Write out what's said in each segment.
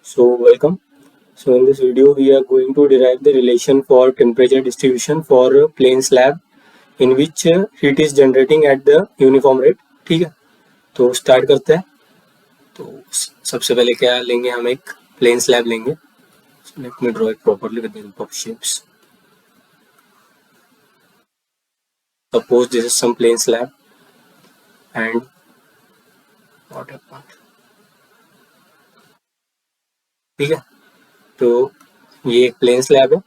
So welcome. So in this video we are going to derive the relation for temperature distribution for a plane slab in which heat is generating at the uniform rate. ठीक है, तो start करते हैं. तो सबसे पहले क्या लेंगे, हम एक प्लेन स्लैब लेंगे. Let me draw it properly with the help of shapes. Suppose this is some plane slab and what happened. ठीक है, तो ये एक प्लेन स्लैब है.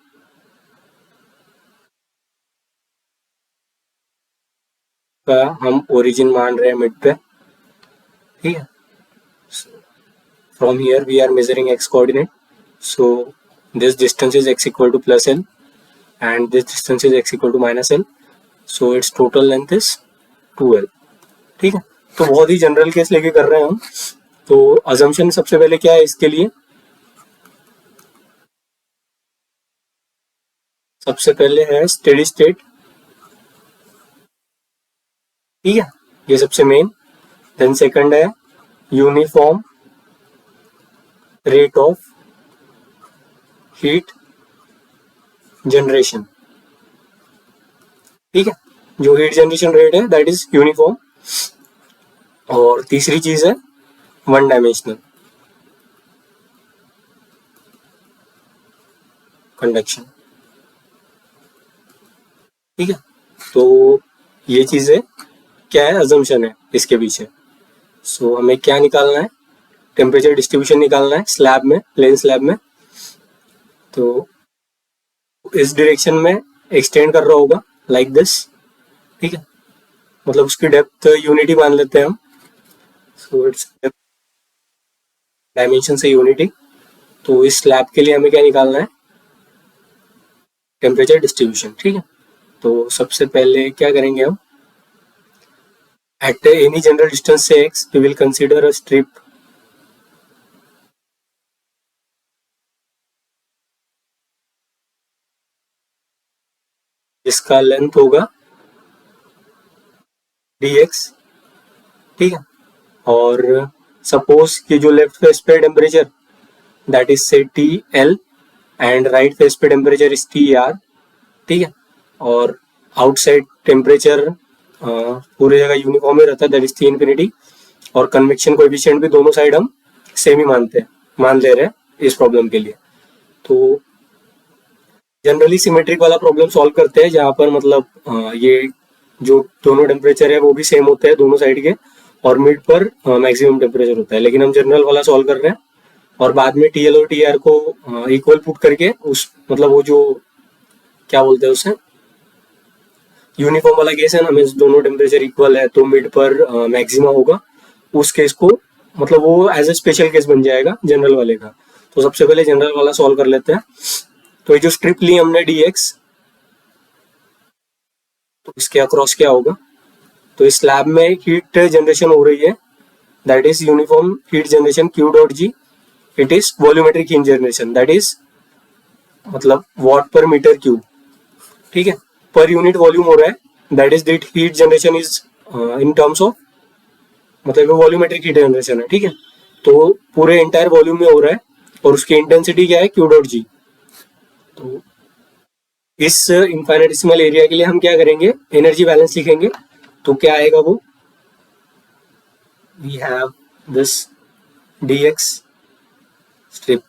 का हम ओरिजिन मान रहे हैं मिड पे. ठीक है, from here we are measuring x coordinate, so this distance is x equal to plus l and this distance is x equal to minus l, so its total length is 2l. ठीक है, तो बहुत ही general case लेके कर रहे हैं हम. तो अजम्पशन सबसे पहले क्या है इसके लिए, सबसे पहले है स्टेडी स्टेट. ठीक है, ये सबसे मेन. देन सेकंड है uniform rate of heat generation. ठीक है, जो हीट जनरेशन रेट है दैट इज यूनिफॉर्म. और तीसरी चीज है वन डायमेंशनल कंडक्शन. ठीक है, तो ये चीजें क्या है, अजम्पशन है इसके पीछे. सो हमें क्या निकालना है, टेम्परेचर डिस्ट्रीब्यूशन निकालना है स्लैब में, प्लेन स्लैब में. तो इस डायरेक्शन में एक्सटेंड कर रहा होगा लाइक दिस. ठीक है, मतलब उसकी डेप्थ यूनिटी मान लेते हैं हम. सो इट्स डायमेंशन से यूनिटी. तो इस स्लैब के लिए हमें क्या निकालना है, टेम्परेचर डिस्ट्रीब्यूशन. ठीक है, तो सबसे पहले क्या करेंगे हम, एट एनी जनरल डिस्टेंस से x we will consider a strip. इसका लेंथ होगा dx. ठीक है, और सपोज कि जो लेफ्ट फेस पे temperature that is say TL and right face पे टेम्परेचर इज TR. ठीक है, और आउटसाइड टेम्परेचर पूरी जगह यूनिफॉर्म ही रहता है दैट इज T इंफिनिटी. और कन्वेक्शन कोएफिशिएंट भी दोनों साइड हम सेम ही मान ले रहे हैं इस प्रॉब्लम के लिए. तो जनरली सिमेट्रिक वाला प्रॉब्लम सॉल्व करते हैं जहाँ पर मतलब ये जो दोनों टेम्परेचर है वो भी सेम होते हैं दोनों साइड के, और मिड पर मैक्सिमम टेम्परेचर होता है. लेकिन हम जनरल वाला सॉल्व कर रहे हैं और बाद में TL और TR को इक्वल पुट करके उस मतलब वो जो क्या बोलते हैं उसे, यूनिफॉर्म वाला केस है ना, मीन्स दोनों टेम्परेचर इक्वल है तो मिड पर मैक्सिमा होगा. उस केस को मतलब वो एज ए स्पेशल केस बन जाएगा जनरल वाले का. तो सबसे पहले जनरल वाला सॉल्व कर लेते हैं. तो ये जो स्ट्रिप ली हमने dx, तो इसके अक्रॉस क्या होगा, तो इस स्लैब में हीट जनरेशन हो रही है that is uniform heat generation Q dot G. It is volumetric heat generation that is मतलब वॉट पर मीटर क्यूब. ठीक है, पर यूनिट वॉल्यूम हो रहा है that is the heat generation is in terms of मतलब volumetric heat generation है. ठीक है, तो पूरे एंटायर वॉल्यूम में हो रहा है और उसकी इंटेंसिटी क्या है Q डॉट G. तो इस इनफाइनेटिसिमल एरिया के लिए हम क्या करेंगे, एनर्जी बैलेंस लिखेंगे. तो क्या आएगा वो, we have this dx strip.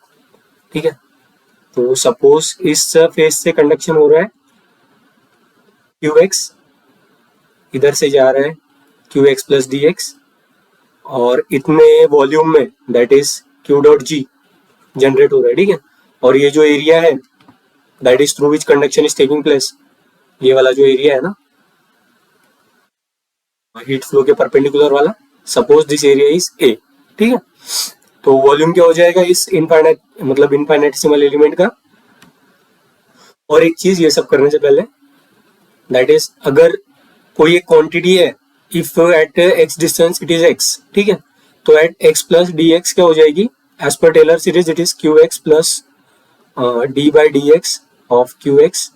ठीक है, तो सपोज इस फेस से कंडक्शन हो रहा है qx, इधर से जा रहा है qx प्लस dx, और इतने वॉल्यूम में that is Q dot G generate हो रहा है. ठीक है, और ये जो एरिया है that is through which conduction is taking place, ये वाला जो एरिया है ना हीट फ्लो के परपेंडिकुलर वाला, suppose this area is A. ठीक है, तो वॉल्यूम क्या हो जाएगा इस इनफाइनाइट मतलब इनफाइनेटिसिमल एलिमेंट का. और एक चीज ये सब करने से पहले दैट इज अगर कोई एक क्वांटिटी है, if at x distance it is x. ठीक है, तो एट x प्लस dx क्या हो जाएगी, as per Taylor series it is qx plus d by dx of qx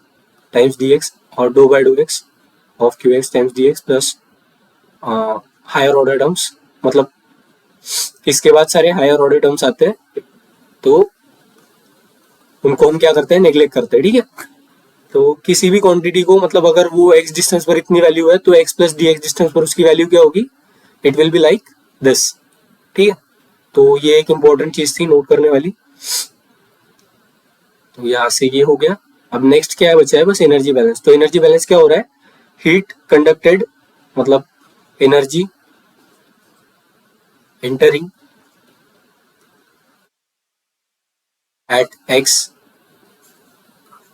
times dx और do by do x of qx times dx plus higher order terms. मतलब इसके बाद सारे higher order terms आते हैं तो उनको हम क्या करते हैं, नेग्लेक्ट करते हैं, ठीक है। तो किसी भी क्वांटिटी को मतलब अगर वो x डिस्टेंस पर इतनी वैल्यू है तो x plus D x distance पर उसकी वैल्यू क्या होगी, it will be like this, ठीक है। तो ये एक इंपॉर्टेंट चीज थी नोट करने वाली। तो यहाँ से ये हो गया। अब नेक्स्ट क्या है बचा है, बस एनर्जी बैलेंस। तो एनर्जी बैलेंस क्या हो रहा है, हीट कंडक्टेड मतलब एनर्जी एंटरिंग एट x,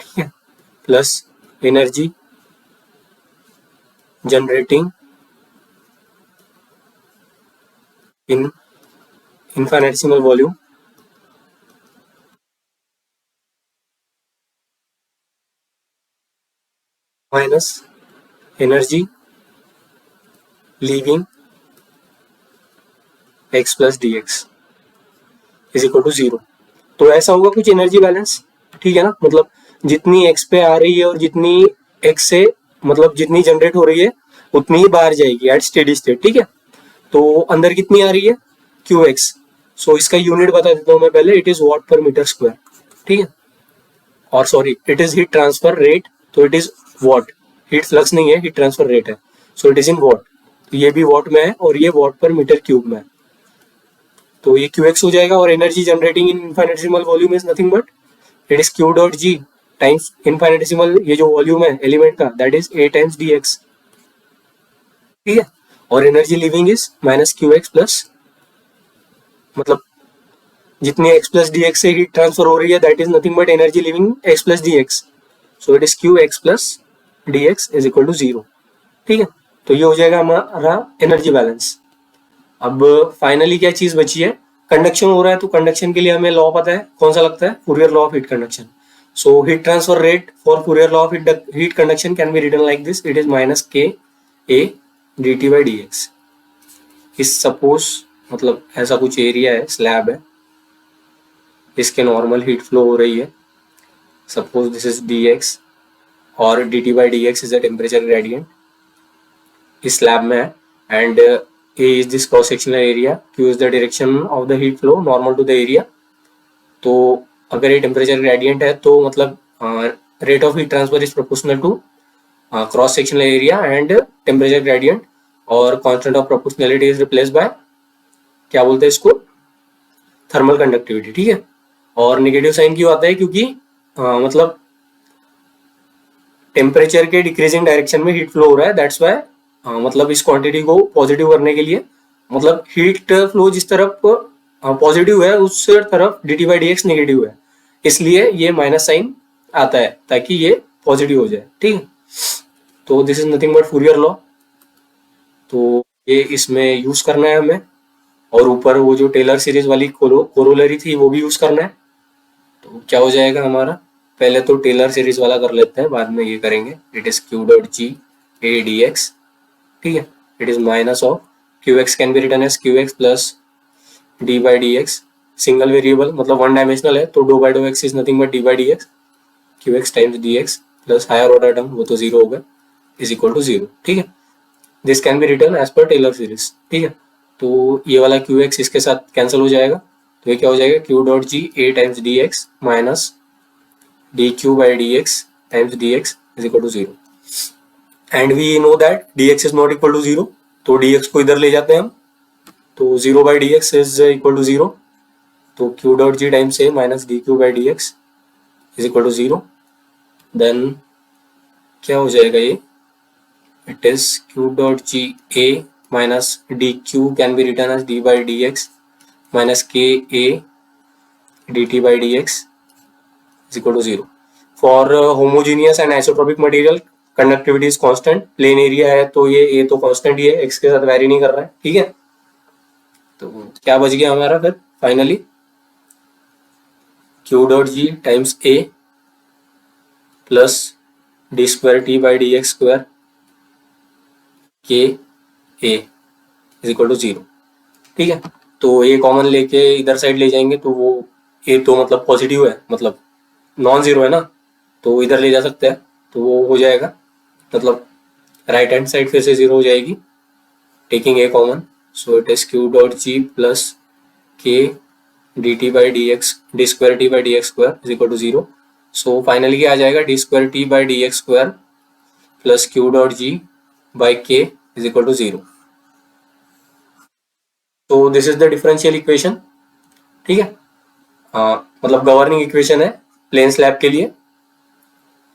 ठीक है, plus energy generating in infinitesimal volume minus energy leaving x plus D X is equal to zero. तो ऐसा होगा कुछ एनर्जी बैलेंस, ठीक है ना। मतलब जितनी x पे आ रही है और जितनी x से मतलब जितनी जनरेट हो रही है उतनी ही बाहर जाएगी एट स्टेडी स्टेट, ठीक है। तो अंदर कितनी आ रही है, क्यू एक्स। सो इसका यूनिट बता देता हूँ मैं पहले, it is watt per metre square, ठीक है। और sorry, it is heat transfer rate, तो it is watt, heat flux नहीं है, हीट ट्रांसफर रेट है। So it is in watt, तो ये भी वॉट में है और ये वॉट पर मीटर क्यूब में है। तो ये क्यू एक्स हो जाएगा। और energy generating in infinitesimal volume is nothing but it is Q dot ji times infinitesimal, ये जो वॉल्यूम है एलिमेंट का, that is A times D x, ठीक है। और energy leaving is minus Q x plus, मतलब जितनी एक्स प्लस डी एक्स से हीट ट्रांसफर हो रही है that is nothing but energy leaving X plus D X. So it is Q x plus D X is equal to zero, ठीक है। तो ये हो जाएगा हमारा एनर्जी बैलेंस। अब फाइनली क्या चीज बची है, कंडक्शन हो रहा है। तो कंडक्शन के लिए हमें लॉ पता है, कौन सा लगता है, Fourier law of heat conduction. So heat transfer rate for Fourier law of heat conduction can be written like this, it is minus K A D T by D X. इस suppose मतलब ऐसा कुछ area है, slab है, इसके normal heat flow हो रही है, suppose this is D X और D T by D X is the temperature gradient इस स्लैब में है। And A is this cross sectional area, Q is the direction of the heat flow normal to the area। तो अगर ये temperature gradient है तो मतलब rate of heat transfer is proportional to cross sectional area and temperature gradient. और constant of proportionality is replace by क्या बोलते हैं इसको, थर्मल कंडक्टिविटी, ठीक है। और नेगेटिव साइन क्यों आता है, क्योंकि मतलब टेम्परेचर के डिक्रीजिंग डायरेक्शन में हीट फ्लो हो रहा है, दैट्स वाई मतलब इस क्वांटिटी को पॉजिटिव करने के लिए, मतलब हीट फ्लो जिस तरफ पॉजिटिव है उस तरफ D T by D x negative है, इसलिए ये माइनस साइन आता है ताकि ये पॉजिटिव हो जाए, ठीक है। तो this is nothing but Fourier law. तो ये इसमें यूज करना है हमें। और ऊपर वो जो टेलर सीरीज वाली कोरोलरी थी वो भी यूज करना है। तो क्या हो जाएगा हमारा, पहले तो टेलर सीरीज वाला कर लेते हैं, बाद में ये करेंगे। It is Q dot ji a d x, ठीक है। It is minus of q x can be written as q x plus d by D x, single variable मतलब वन डायमेंशनल है तो do by do x is nothing but d by D x, q x times D x plus higher order term वो तो zero होगा is equal to zero, ठीक है। This can be written as per Taylor series, ठीक है। तो ये वाला क्यू एक्स इसके साथ कैंसिल हो जाएगा, तो ये क्या हो जाएगा, Q dot ji A times D X minus D Q by D X times D X is equal to zero. And we know that D X is not equal to zero, तो D X को इधर ले जाते हैं हम, तो zero by D X is equal to zero. तो Q dot ji times A minus D Q by D X is equal to zero. Then क्या हो जाएगा ये, it is Q dot ji A minus D Q can be written as D by D X minus K A D T by D X is equal to zero. For homogeneous and isotropic material conductivity is constant, plane area है तो ये ए तो constant ही है, x के साथ vary नहीं कर रहा है, ठीक है। तो क्या बच गया हमारा फिर finally, Q dot ji times A plus D square T by D X square के ए इज इक्वल टू जीरो, ठीक है। तो ए कॉमन लेके इधर साइड ले जाएंगे तो वो ए तो मतलब पॉजिटिव है, मतलब नॉन जीरो है ना, तो इधर ले जा सकते हैं तो वो हो जाएगा, मतलब राइट हैंड साइड फिर से जीरो हो जाएगी taking a common. So it is Q dot G plus K D T by D X D square T by D X square is equal to 0. So finally क्या आ जाएगा, D square T by D X square plus Q dot ji by K is equal to 0. तो this is the differential equation. ठीक है, मतलब governing equation है plane slab के लिए.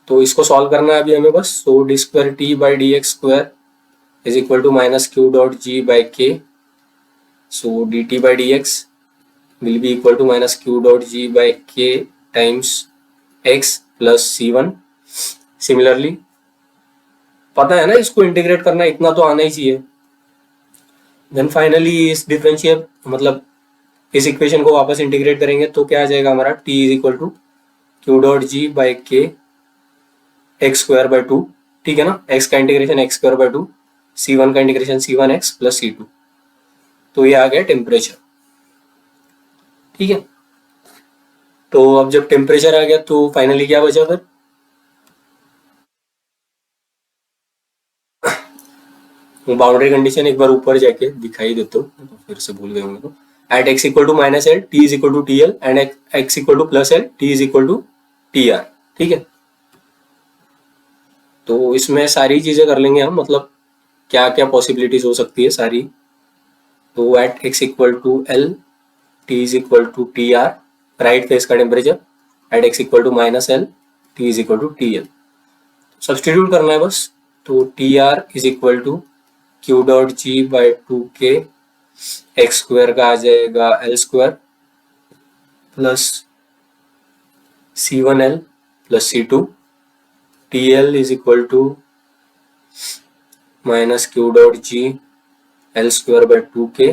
तो इसको सॉल्व करना है अभी हमें बस. So D square T by D X square is equal to minus Q dot ji by K. So D T by D X will be equal to minus q dot g by k times x plus c1. Similarly पता है ना इसको integrate करना, इतना तो आना ही चाहिए. Then finally इस डिफरेंशियल मतलब इस इक्वेशन को वापस इंटीग्रेट करेंगे तो क्या आ जाएगा हमारा, t is equal to Q dot ji by k x square by 2. ठीक है ना, x का integration x square by 2, c1 का integration c1 x plus c2. तो ये आ गया टेम्परेचर. ठीक है, तो अब जब टेम्परेचर आ गया तो फाइनली क्या बचा फिर, बाउंड्री कंडीशन एक बार ऊपर जाके दिखाई देते हो तो फिर से भूल गए होंगे. तो at x equal to minus L T is equal to T l and x equal to plus l T is equal to T r. ठीक है, तो इसमें सारी चीजें कर लेंगे हम, मतलब क्या क्या पॉसिबिलिटीज हो सकती है सारी. तो at x equal to L T is equal to T R, right face का temperature. At x equal to minus L T is equal to T L. Substitute करना है बस. तो T R is equal to Q dot ji by 2k X square का आ जाएगा L square plus c1l plus c2. T L is equal to minus Q dot G L square by 2k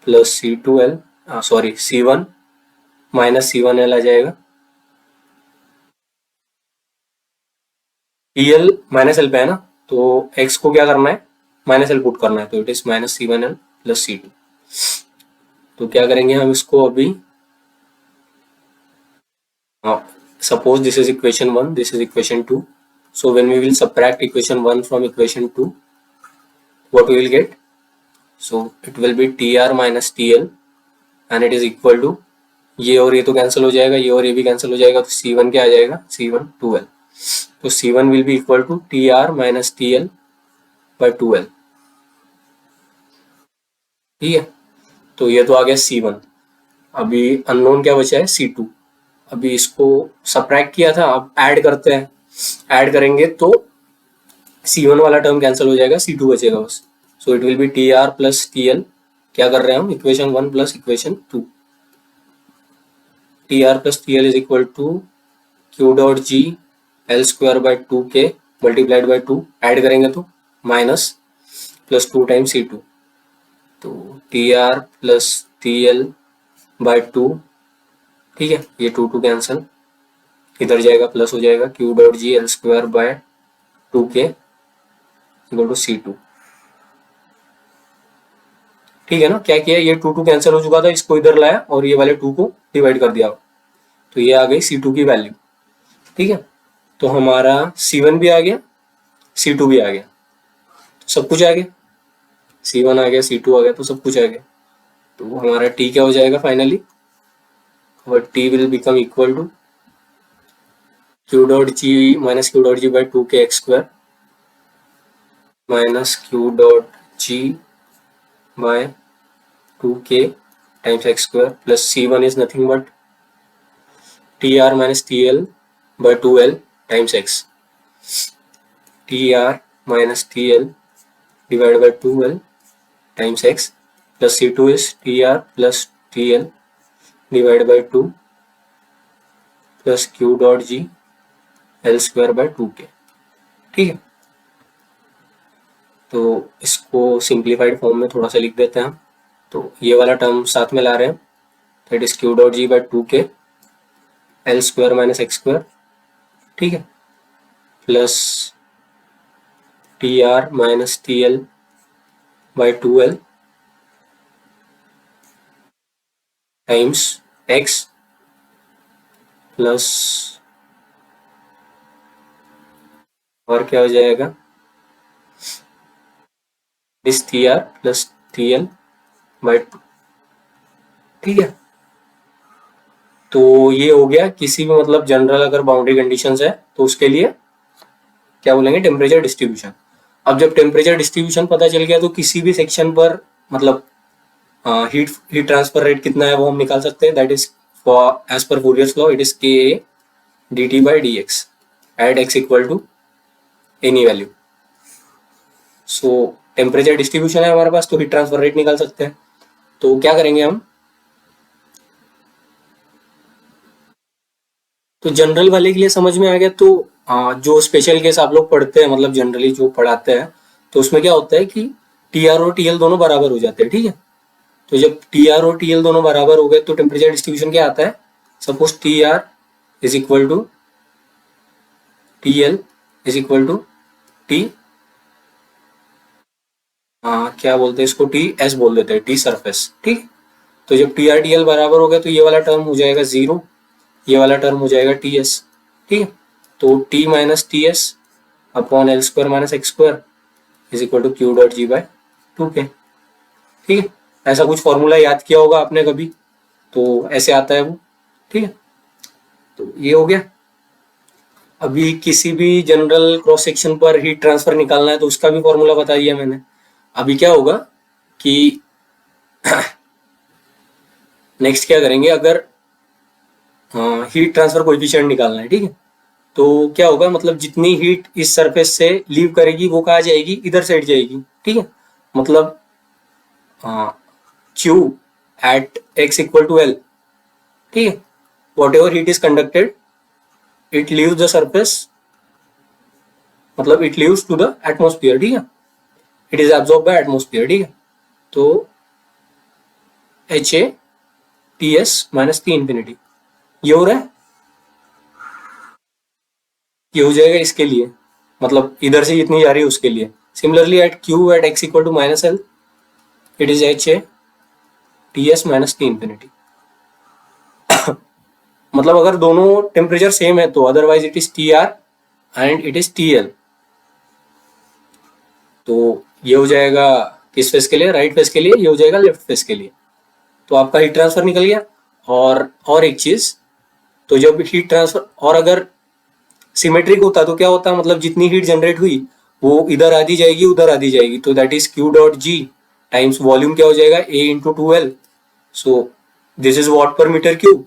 plus c2l, sorry c1 minus c1l आ जाएगा. T L minus L पे है ना, तो x को क्या करना है, माइनस एल पुट करना है. तो it is minus c1l plus c2. तो क्या करेंगे हम इसको अभी, suppose this is equation 1, this is equation 2. So when we will subtract equation 1 from equation 2, what we will get? So it will be tr minus tl and it is equal to, ये और ये तो cancel हो जाएगा, ये और ये भी कैंसिल हो जाएगा, तो c1 क्या आ जाएगा, c1 2l. तो c1 will be equal to tr minus tl by 2l. ठीक है, तो ये तो आ गया c1. अभी अननोन क्या बचा है, c2. अभी इसको सब्ट्रैक्ट किया था, अब ऐड करते हैं. ऐड करेंगे तो c1 वाला टर्म कैंसिल हो जाएगा, c2 बचेगा बस. So it will be t r plus t l. क्या कर रहे हैं हम, equation 1 plus equation 2. T r plus t L is equal to Q dot G L square by 2k multiplied by 2. Add करेंगे तो minus plus 2 times c2. तो T r plus t l by 2. ठीक है, ये 2 cancel, इधर जाएगा plus हो जाएगा, Q dot G L square by 2k equal to c2. ठीक है ना, क्या किया, ये 2 कैंसिल हो चुका था, इसको इधर लाया और ये वाले 2 को डिवाइड कर दिया, तो ये आ गई c2 की वैल्यू. ठीक है, तो हमारा c1 भी आ गया, c2 भी आ गया, तो सब कुछ आ गया. c1 आ गया, c2 आ गया, तो सब कुछ आ गया. तो हमारा t क्या हो जाएगा फाइनली, और t will become equal to q dot g minus q dot g by 2k x square minus q dot g by 2k times x square plus c1 is nothing but tr minus tl by 2l times x. tr minus tl divided by 2l times x plus c2 is tr plus tl divided by 2 plus q dot g L square by 2k. ठीक है, तो इसको simplified form में थोड़ा सा लिख देते हैं हम. तो ये वाला टर्म साथ में ला रहे हैं, that is Q dot ji by 2k L square minus x square. ठीक है, plus t r minus t l by 2l times x plus, और क्या हो जाएगा, this t r plus t l by 2. ठीक है, तो ये हो गया किसी भी मतलब जनरल अगर बाउंड्री कंडीशंस है तो उसके लिए क्या बोलेंगे, टेम्परेचर डिस्ट्रीब्यूशन। अब जब टेम्परेचर डिस्ट्रीब्यूशन पता चल गया तो किसी भी सेक्शन पर मतलब हीट हीट ट्रांसफर रेट कितना है वो हम निकाल सकते हैं। That is for as per फूरियर्स law it is k A D T by D x at x equal to any value. So temperature distribution है हमारे पास तो हीट ट्रांसफर रेट निकाल सकते हैं। तो क्या करेंगे हम, तो जनरल वाले के लिए समझ में आ गया। तो जो स्पेशल केस आप लोग पढ़ते हैं मतलब जनरली जो पढ़ाते हैं तो उसमें क्या होता है कि टी आर और टी एल दोनों बराबर हो जाते हैं, ठीक है। तो जब टी आर और टी एल दोनों बराबर हो गए तो टेम्परेचर डिस्ट्रीब्यूशन क्या आता है, suppose t are is equal to T L is equal to t, क्या बोलते हैं इसको, टी एस बोल देते हैं, टी सरफेस, ठीक। तो जब टी आर टी एल बराबर हो गया तो ये वाला टर्म हो जाएगा जीरो, ये वाला टर्म हो जाएगा टी एस, ठीक है। तो t minus T s upon l square minus x square is equal to Q dot ji by two k, ठीक है। ऐसा कुछ फॉर्मूला याद किया होगा आपने कभी, तो ऐसे आता है वो, ठीक है। तो ये हो गया। अभी किसी भी जनरल क्रॉस सेक्शन पर हीट ट्रांसफर निकालना है तो उसका भी फॉर्मूला बता दिया मैंने। अभी क्या होगा कि नेक्स्ट क्या करेंगे, अगर हीट ट्रांसफर कोएफिशिएंट निकालना है, ठीक है। तो क्या होगा, मतलब जितनी हीट इस सरफेस से लीव करेगी वो कहाँ जाएगी, इधर साइड जाएगी, ठीक है। मतलब Q at x equal to L, ठीक है। Whatever heat is conducted it leaves the surface, मतलब it leaves to the atmosphere, ठीक है। It is absorb by atmosphere, ठीक है। तो H A T S minus T infinity ये हो रहा है, ये हो जाएगा इसके लिए, मतलब इधर से जितनी जा रही है उसके लिए। Similarly at q at x equal to minus l it is h A T S minus T infinity. मतलब अगर दोनों टेम्परेचर सेम है तो otherwise it is t r and it is t l. तो ये हो जाएगा किस फेस के लिए, राइट फेस के लिए, ये हो जाएगा लेफ्ट फेस के लिए। तो आपका हीट ट्रांसफर निकल गया। और एक चीज, तो जब हीट ट्रांसफर और अगर सिमेट्रिक होता तो क्या होता, मतलब जितनी हीट जनरेट हुई वो इधर आधी जाएगी उधर आधी जाएगी, तो that is Q dot ji times volume क्या हो जाएगा A into two L. So this is watt per metre cube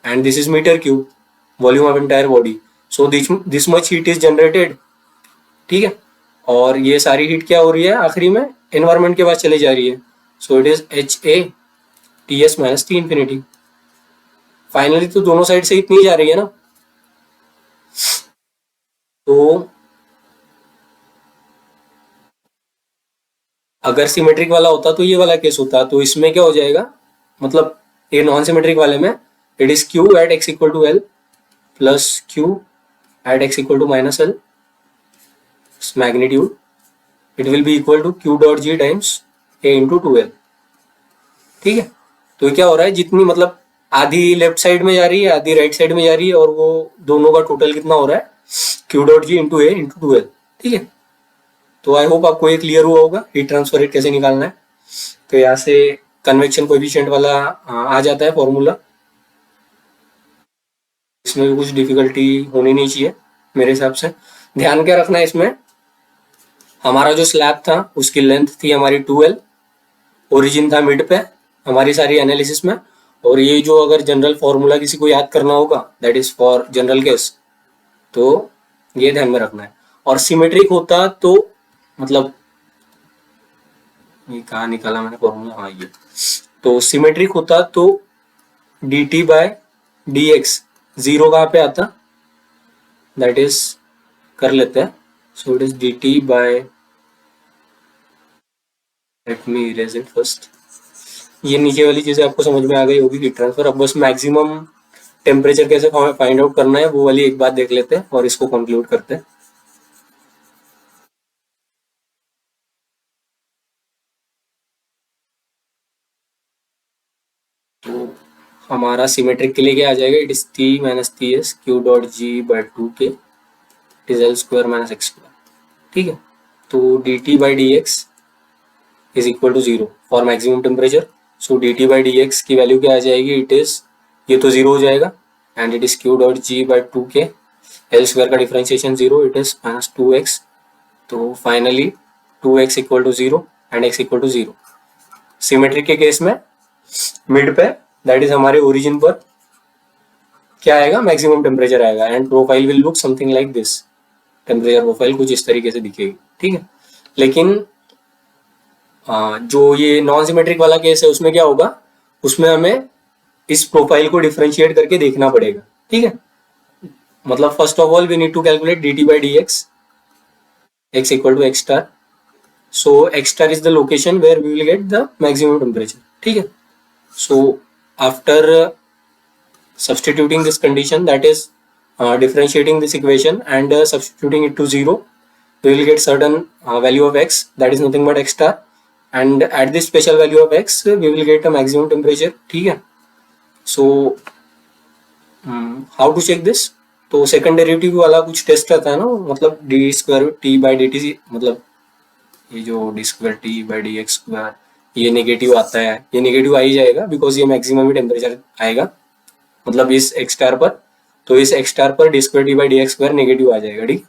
and this is meter cube volume of entire body, so this much heat is generated, ठीक है। और ये सारी heat क्या हो रही है आखिरी में एनवायरमेंट के पास चली जा रही है, so it is h A T S minus T infinity. Finally तो दोनों साइड से इतनी जा रही है ना। तो अगर सिमेट्रिक वाला होता तो ये वाला केस होता, तो इसमें क्या हो जाएगा, मतलब ये नॉन सिमेट्रिक वाले में it is q at x equal to l plus q at x equal to minus l magnitude it will be equal to Q dot ji times a into two l, ठीक है। तो क्या हो रहा है, जितनी मतलब आधी लेफ्ट साइड में जा रही है आधी राइट साइड में जा रही है, और वो दोनों का टोटल कितना हो रहा है क्यू डॉट जी इंटू ए इंटू टू एल, ठीक है। तो आई होप आपको ये क्लियर हुआ होगा हीट ट्रांसफर रेट कैसे निकालना है। तो यहाँ से कन्वेक्शन कोएफिशिएंट वाला आ जाता है फॉर्मूला, इसमें भी कुछ डिफिकल्टी होनी नहीं चाहिए मेरे हिसाब से। ध्यान क्या रखना है इसमें, हमारा जो स्लैब था उसकी लेंथ थी हमारी 2L, ओरिजिन था मिड पे हमारी सारी एनालिसिस में। और ये जो अगर जनरल फॉर्मूला किसी को याद करना होगा that is for general case, तो ये ध्यान में रखना है। और सिमेट्रिक होता तो मतलब ये कहाँ निकाला मैंने फॉर्मूला, हाँ ये, तो सिमेट्रिक होता तो D t by d x zero कहाँ पे आता, दैट इज कर लेते हैं, so it is d t by, let me erase it first. ये नीचे वाली चीजें आपको समझ में आ गई होगी हीट ट्रांसफर। अब बस मैक्सिमम टेम्परेचर कैसे फाइंड आउट करना है वो वाली एक बात देख लेते हैं और इसको कंक्लूड करते हैं। तो हमारा सिमेट्रिक के लिए क्या आ जाएगा, it is T minus T S Q dot ji by two K it is L square minus x square, ठीक है। तो D T by D X is equal to zero for maximum temperature. So D T by D X की value क्या आ जाएगी, it is ये तो zero हो जाएगा and it is Q dot ji by 2k, L square का differentiation zero, it is minus 2x। तो finally 2x equal to zero and x equal to zero. Symmetric के केस में mid पे that is हमारे origin पर क्या आएगा, maximum temperature आएगा and profile will look something like this. Temperature profile कुछ इस तरीके से दिखेगी, ठीक है। लेकिन जो ये नॉन सिमेट्रिक वाला केस है उसमें क्या होगा, उसमें हमें इस प्रोफाइल को डिफरेंशिएट करके देखना पड़ेगा, ठीक है। मतलब first of all we need to calculate dt by dx, x equal to x star. So x star is the location where we will get the maximum temperature, ठीक है। So after substituting this condition, that is differentiating this equation and substituting it to 0, we will get certain value of x, that is nothing but x star, and at this special value of x we will get a maximum temperature, ठीक है। So how to check this? तो second derivative वाला कुछ test रहता है ना, मतलब D square T by D T, मतलब ये जो D square T by D X square ये नेगेटिव आता है, ये नेगेटिव आ ही जाएगा बिकॉज ये मैक्सिमम ही टेम्परेचर आएगा, मतलब इस एक्स स्टार पर, तो इस एक्स स्टार पर D square T by D X square negative आ जाएगा, ठीक।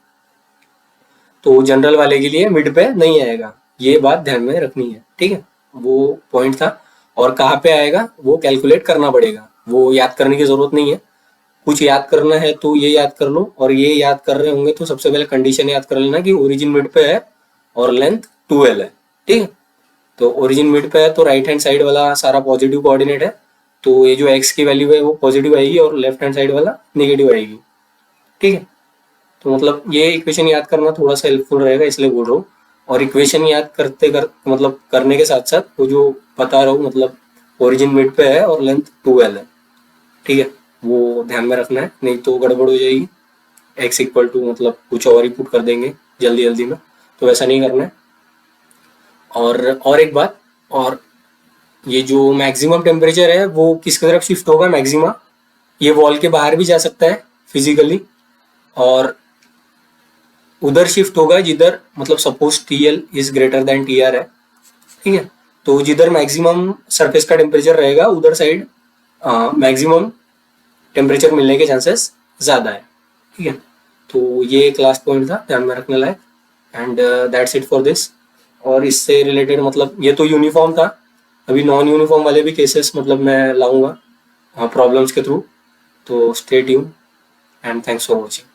तो जनरल वाले के लिए मिड पे नहीं आएगा, ये बात ध्यान में रखनी है, ठीक है। वो पॉइंट था, और कहाँ पे आएगा वो कैलकुलेट करना पड़ेगा, वो याद करने की जरूरत नहीं है। कुछ याद करना है तो ये याद कर लो, और ये याद कर रहे होंगे तो सबसे पहले कंडीशन याद कर लेना कि ओरिजिन मिड पे है और लेंथ 2l है, ठीक है। तो ओरिजिन मिड पे है तो राइट हैंड साइड वाला सारा पॉजिटिव कोऑर्डिनेट है, तो ये जो x की वैल्यू है वो पॉजिटिव आएगी और लेफ्ट हैंड साइड वाला नेगेटिव आएगी, ठीक है। तो मतलब ये इक्वेशन याद करना थोड़ा सा हेल्पफुल रहेगा, इसलिए बोल रहा हूँ। और इक्वेशन याद मतलब करने के साथ साथ वो जो बता रहा हूँ, मतलब ओरिजिन मिड पे है और लेंथ 2l है, ठीक है, वो ध्यान में रखना है, नहीं तो गड़बड़ हो जाएगी। x इक्वल टू मतलब कुछ और ही पुट कर देंगे जल्दी जल्दी में, तो वैसा नहीं करना है। और एक बात, और ये जो मैक्सिमम टेम्परेचर है वो किसकी तरफ शिफ्ट होगा, मैक्सिमा ये वॉल के बाहर भी जा सकता है फिजिकली, और उधर शिफ्ट होगा जिधर मतलब suppose TL is greater than TR है, ठीक है। तो जिधर मैक्सिमम सरफेस का टेम्परेचर रहेगा उधर साइड मैक्सिमम टेम्परेचर मिलने के चांसेस ज़्यादा है, ठीक है। तो ये एक लास्ट पॉइंट था ध्यान में रखने लायक, and that's it for this. और इससे रिलेटेड मतलब ये तो यूनिफॉर्म था, अभी नॉन यूनिफॉर्म वाले भी केसेस मतलब मैं लाऊंगा प्रॉब्लम्स के थ्रू। तो stay tune and thanks for watching.